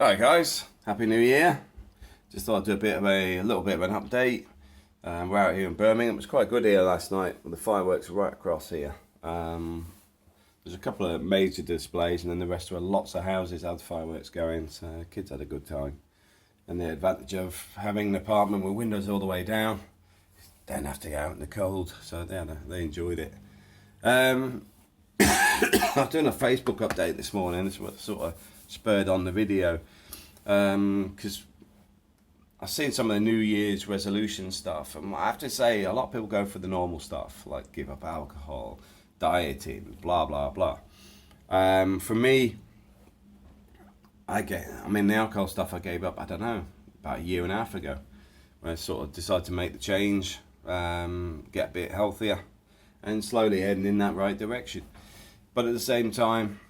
Hi guys, Happy New Year. Just thought I'd do a little bit of an update. We're out here in Birmingham. It was quite good here last night with the fireworks right across here. There's a couple of major displays and then the rest were lots of houses had fireworks going, so kids had a good time. And the advantage of having an apartment with windows all the way down, don't have to go out in the cold, so they enjoyed it. I was doing a Facebook update this morning. This is what sort of spurred on the video, because I've seen some of the New Year's resolution stuff, and I have to say a lot of people go for the normal stuff like give up alcohol, dieting, blah blah blah. For me, the alcohol stuff I gave up, I don't know, about a year and a half ago, when I sort of decided to make the change, get a bit healthier, and slowly heading in that right direction. But at the same time,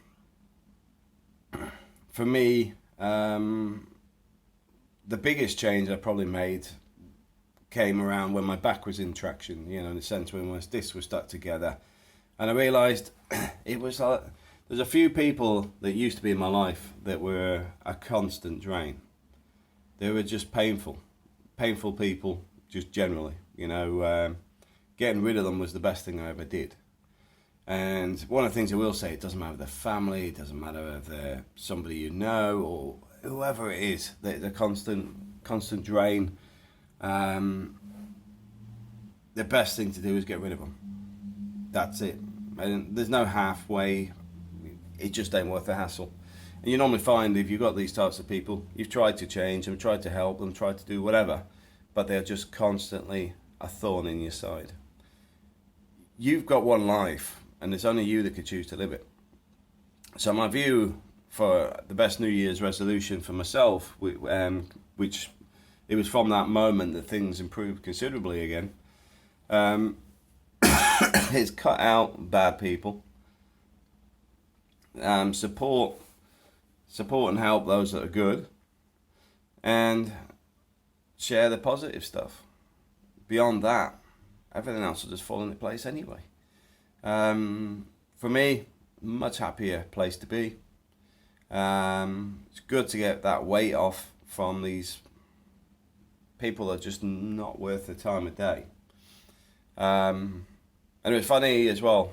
for me, the biggest change I probably made came around when my back was in traction, in the sense when my discs were stuck together. And I realised it was like, there's a few people that used to be in my life that were a constant drain. They were just painful people, just generally, getting rid of them was the best thing I ever did. And one of the things I will say, it doesn't matter if they're family, it doesn't matter if they're somebody you know or whoever it is, they're constant drain. The best thing to do is get rid of them. That's it. And there's no halfway. It just ain't worth the hassle. And you normally find if you've got these types of people, you've tried to change them, tried to help them, tried to do whatever, but they're just constantly a thorn in your side. You've got one life, and it's only you that could choose to live it. So my view for the best New Year's resolution for myself, which it was from that moment that things improved considerably again, is cut out bad people, support and help those that are good, and share the positive stuff. Beyond that, everything else will just fall into place anyway. For me, much happier place to be. It's good to get that weight off from these people that are just not worth the time of day. And it was funny as well.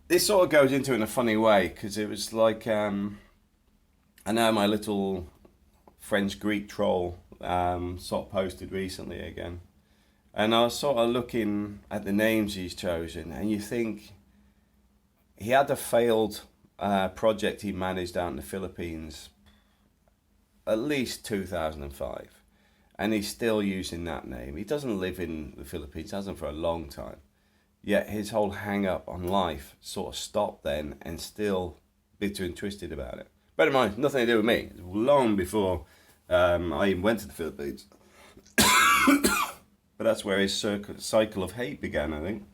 This sort of goes into it in a funny way, because it was like, I know my little French Greek troll sort of posted recently again. And I was sort of looking at the names he's chosen, and you think he had a failed project he managed out in the Philippines at least 2005, and he's still using that name. He doesn't live in the Philippines, hasn't for a long time, yet his whole hang up on life sort of stopped then, and still bitter and twisted about it. Bear in mind, nothing to do with me. It was long before I even went to the Philippines. But that's where his cycle of hate began, I think.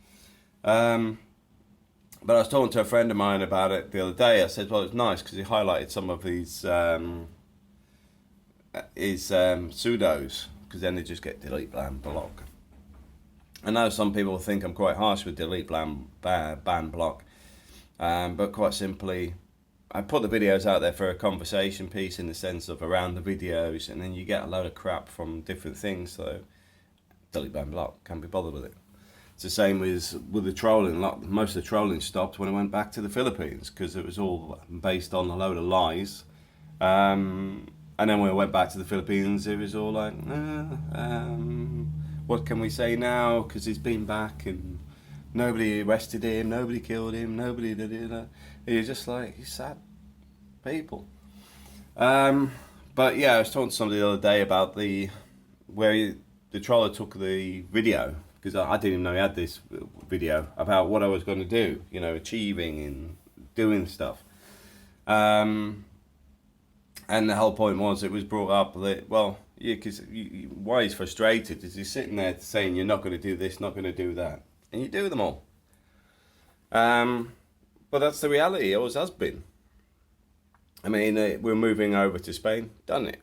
But I was talking to a friend of mine about it the other day. I said, well, it's nice because he highlighted some of his pseudos, because then they just get delete, ban, block. I know some people think I'm quite harsh with delete, ban, block. But quite simply, I put the videos out there for a conversation piece, in the sense of around the videos, and then you get a load of crap from different things, so delete, ban, block, can't be bothered with it. It's the same with the trolling. Most of the trolling stopped when I went back to the Philippines, because it was all based on a load of lies. And then when I went back to the Philippines, it was all like, what can we say now? Because he's been back and nobody arrested him, nobody killed him, nobody did it. You're just like, you sad people. But yeah, I was talking to somebody the other day about the troller took the video, because I didn't even know he had this video about what I was going to do, achieving and doing stuff. And the whole point was, it was brought up that, well, yeah, because why he's frustrated is he's sitting there saying you're not going to do this, not going to do that, and you do them all. But that's the reality. It always has been. We're moving over to Spain, done it.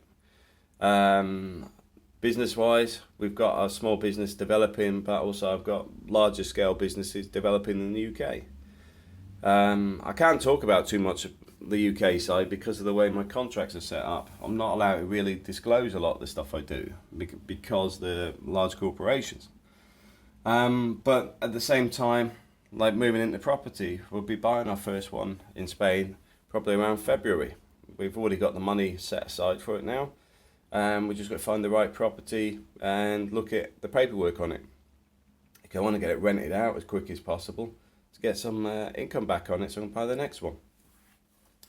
Business-wise, we've got our small business developing, but also I've got larger scale businesses developing in the UK. I can't talk about too much the UK side because of the way my contracts are set up. I'm not allowed to really disclose a lot of the stuff I do because they're large corporations. But at the same time, like moving into property, we'll be buying our first one in Spain probably around February. We've already got the money set aside for it now. We just got to find the right property and look at the paperwork on it. I want to get it rented out as quick as possible to get some income back on it so I can buy the next one.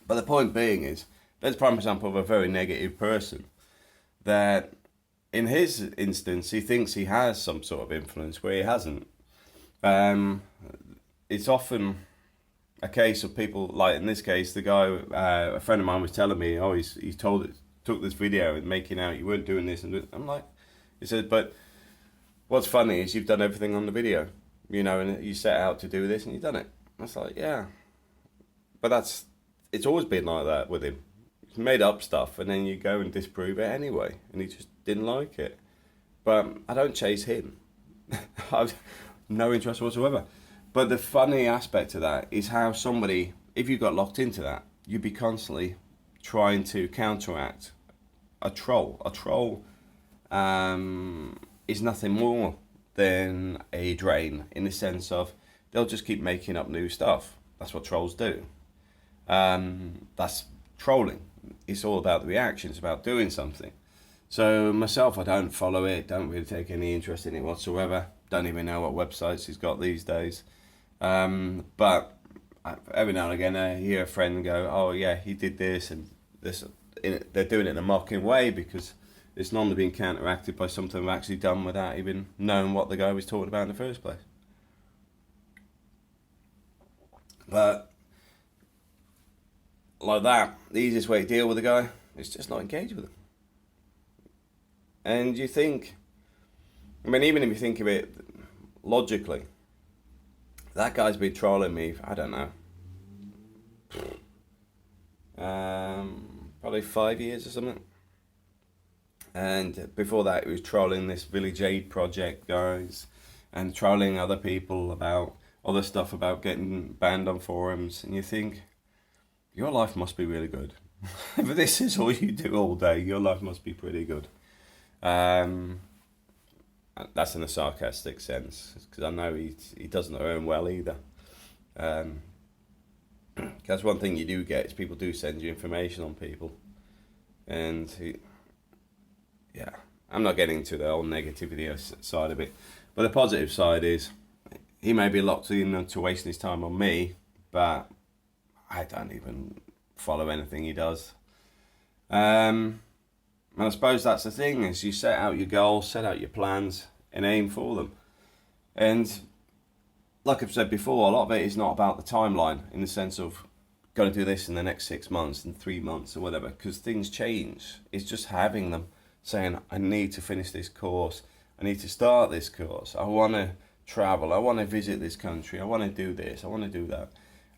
But the point being is, there's a prime example of a very negative person that in his instance, he thinks he has some sort of influence where he hasn't. It's often a case of people, like in this case, the guy, a friend of mine was telling me, oh, he's took this video and making out you weren't doing this. And I'm like, he said, but what's funny is you've done everything on the video, you know, and you set out to do this and you've done it. I was like, yeah. But it's always been like that with him. He's made up stuff and then you go and disprove it anyway. And he just didn't like it. But I don't chase him. I've no interest whatsoever. But the funny aspect of that is how somebody, if you got locked into that, you'd be constantly trying to counteract a troll. A troll is nothing more than a drain in the sense of they'll just keep making up new stuff. That's what trolls do. That's trolling. It's all about the reaction. It's about doing something. So myself, I don't follow it. Don't really take any interest in it whatsoever. Don't even know what websites he's got these days. But every now and again, I hear a friend go, "Oh yeah, he did this and this." They're doing it in a mocking way because it's normally being counteracted by something they've actually done without even knowing what the guy was talking about in the first place. But like that, the easiest way to deal with a guy is just not engage with him. And you think, I mean, even if you think of it logically, that guy's been trolling me, I don't know, probably 5 years or something. And before that, he was trolling this Village Aid project guys and trolling other people about other stuff about getting banned on forums. And you think, your life must be really good. If this is all you do all day, your life must be pretty good. That's in a sarcastic sense, because I know he doesn't earn well either. That's one thing you do get is people do send you information on people, and yeah, I'm not getting into the whole negativity side of it, but the positive side is he may be locked in to wasting his time on me, but I don't even follow anything he does. And I suppose that's the thing, is you set out your goals, set out your plans, and aim for them. And like I've said before, a lot of it is not about the timeline in the sense of got to do this in the next 6 months and 3 months or whatever, because things change. It's just having them, saying, I need to finish this course, I need to start this course, I want to travel, I want to visit this country, I want to do this, I want to do that.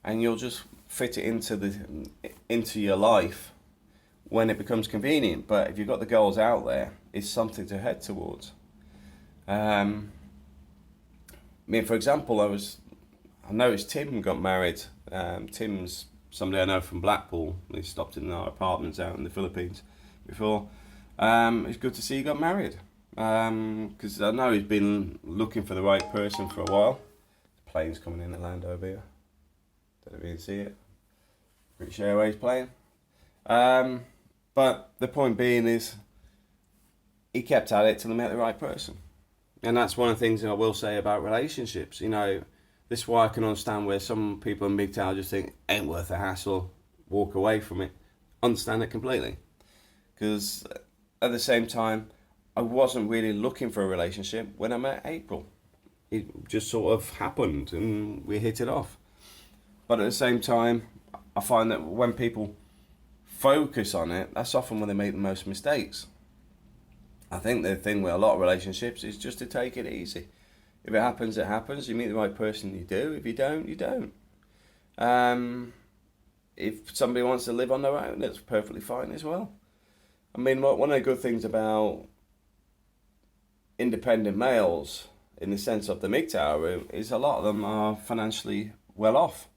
And you'll just fit it into your life when it becomes convenient. But if you've got the goals out there, it's something to head towards. I mean, for example, I noticed Tim got married. Tim's somebody I know from Blackpool. He stopped in our apartments out in the Philippines before. It's good to see he got married. Because I know he's been looking for the right person for a while. The plane's coming in to land over here. Don't know if you can see it. British Airways plane. But the point being is, he kept at it till he met the right person. And that's one of the things that I will say about relationships. You know, this is why I can understand where some people in MGTOW just think, ain't worth the hassle, walk away from it. Understand it completely. Because at the same time, I wasn't really looking for a relationship when I met April. It just sort of happened and we hit it off. But at the same time, I find that when people focus on it, that's often when they make the most mistakes. I think the thing with a lot of relationships is just to take it easy. If it happens, it happens. You meet the right person, you do. If you don't, you don't. If somebody wants to live on their own, that's perfectly fine as well. I mean, one of the good things about independent males, in the sense of the MGTOW route, is a lot of them are financially well off.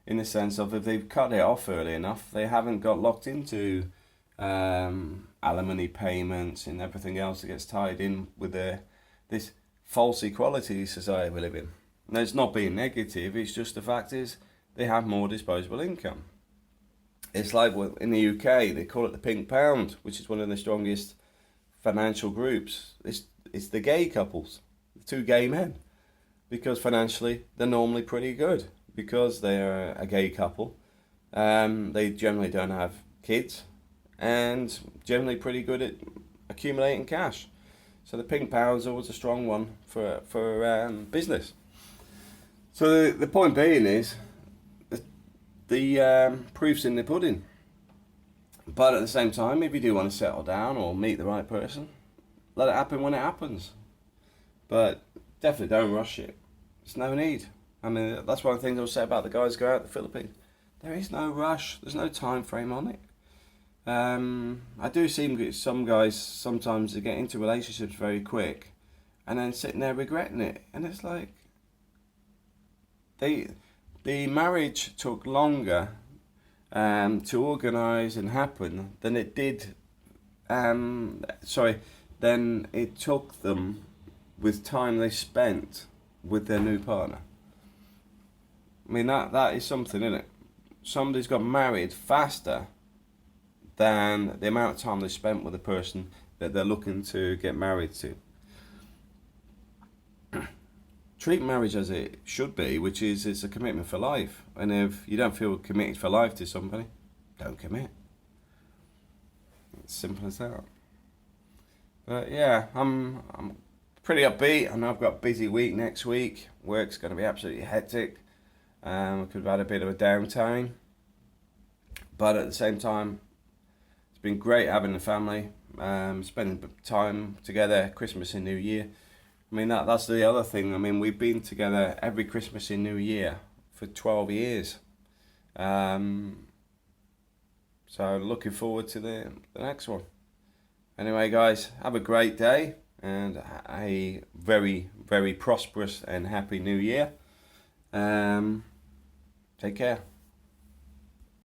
in the sense of if they've cut it off early enough, they haven't got locked into alimony payments and everything else that gets tied in with this false equality society we live in. Now, it's not being negative, it's just the fact is they have more disposable income. It's like in the UK, they call it the pink pound, which is one of the strongest financial groups. It's the gay couples, the two gay men, because financially they're normally pretty good because they're a gay couple. They generally don't have kids and generally pretty good at accumulating cash. So the pink pound's always a strong one for business. So the point being is the proof's in the pudding. But at the same time, if you do want to settle down or meet the right person, let it happen when it happens. But definitely don't rush it. There's no need. I mean, that's one of the things I'll say about the guys who go out to the Philippines. There is no rush. There's no time frame on it. I do see some guys sometimes they get into relationships very quick and then sitting there regretting it. And it's like, the marriage took longer to organise and happen than it did, than it took them with time they spent with their new partner. I mean, that is something, isn't it? Somebody's got married faster than the amount of time they spent with the person that they're looking to get married to. Treat marriage as it should be, which is it's a commitment for life. And if you don't feel committed for life to somebody, don't commit. It's simple as that. But yeah, I'm pretty upbeat. I know I've got a busy week next week. Work's going to be absolutely hectic. I could have had a bit of a downtime. But at the same time, it's been great having the family, spending time together, Christmas and New Year. I mean, that's the other thing. I mean, we've been together every Christmas and New Year for 12 years. So looking forward to the next one. Anyway, guys, have a great day and a very, very prosperous and happy New Year. Take care.